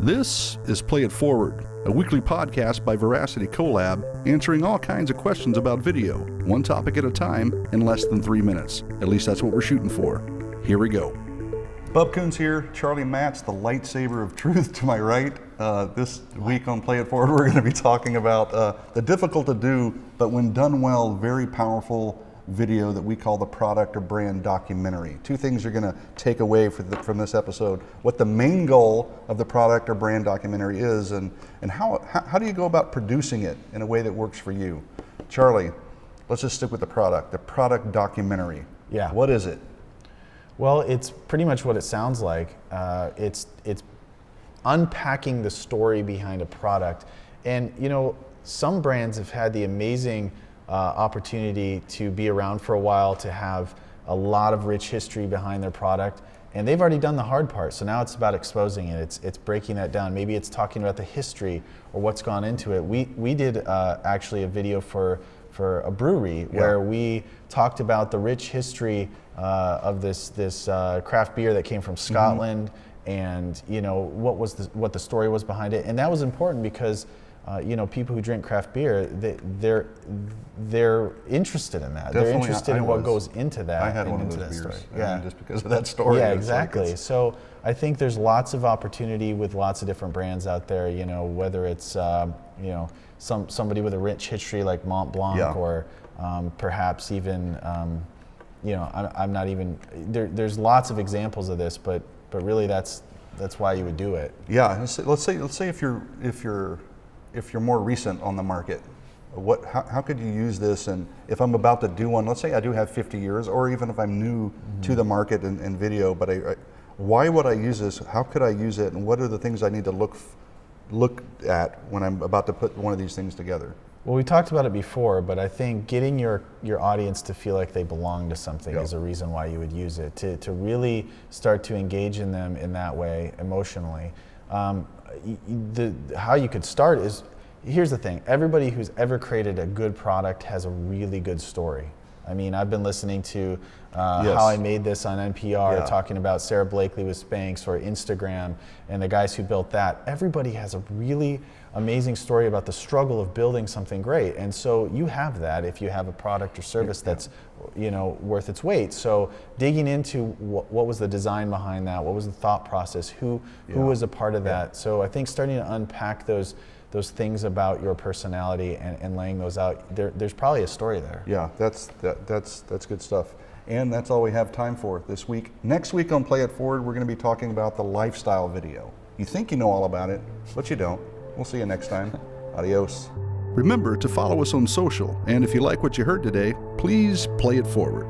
This is Play It Forward, a weekly podcast by Veracity Collab, answering all kinds of questions about video, one topic at a time, in less than 3 minutes. At least that's what we're shooting for. Here we go. Bub Coons here, Charlie Matz, the lightsaber of truth to my right. This week on Play It Forward, we're going to be talking about the difficult to do, but when done well, very powerful video that we call the product or brand documentary. Two things you're going to take away from this episode: what the main goal of the product or brand documentary is, and how do you go about producing it in a way that works for you. Charlie, let's just stick with the product documentary. Yeah. What is it? Well, it's pretty much what it sounds like. It's unpacking the story behind a product. And you know, some brands have had the amazing opportunity to be around for a while, to have a lot of rich history behind their product, and they've already done the hard part. So now it's about exposing it. It's breaking that down. Maybe it's talking about the history or what's gone into it. We did actually a video for a brewery where we talked about the rich history of this craft beer that came from Scotland, and you know what the story was behind it. And that was important because you know, people who drink craft beer, they're interested in that. They're interested in what goes into that. I had one of those beers. Story. Yeah, just because of that story. Yeah, exactly. So I think there's lots of opportunity with lots of different brands out there. You know, whether it's you know, somebody with a rich history like Mont Blanc, or perhaps even you know, I'm not even there's lots of examples of this, but really that's why you would do it. Yeah. Let's say if you're more recent on the market, how could you use this? And if I'm about to do one, let's say I do have 50 years, or even if I'm new to the market and video, but why would I use this? How could I use it? And what are the things I need to look at when I'm about to put one of these things together? Well, we talked about it before, but I think getting your audience to feel like they belong to something is a reason why you would use it, to really start to engage in them in that way emotionally. How you could start is, here's the thing: everybody who's ever created a good product has a really good story. I mean, I've been listening to How I Made This on NPR, talking about Sarah Blakely with Spanx, or Instagram, and the guys who built that. Everybody has a really amazing story about the struggle of building something great. And so you have that if you have a product or service that's, you know, worth its weight. So digging into what was the design behind that, what was the thought process, who was a part of that. So I think starting to unpack those things about your personality and laying those out, there's probably a story there. Yeah, that's good stuff. And that's all we have time for this week. Next week on Play It Forward, we're going to be talking about the lifestyle video. You think you know all about it, but you don't. We'll see you next time. Adios. Remember to follow us on social, and if you like what you heard today, please play it forward.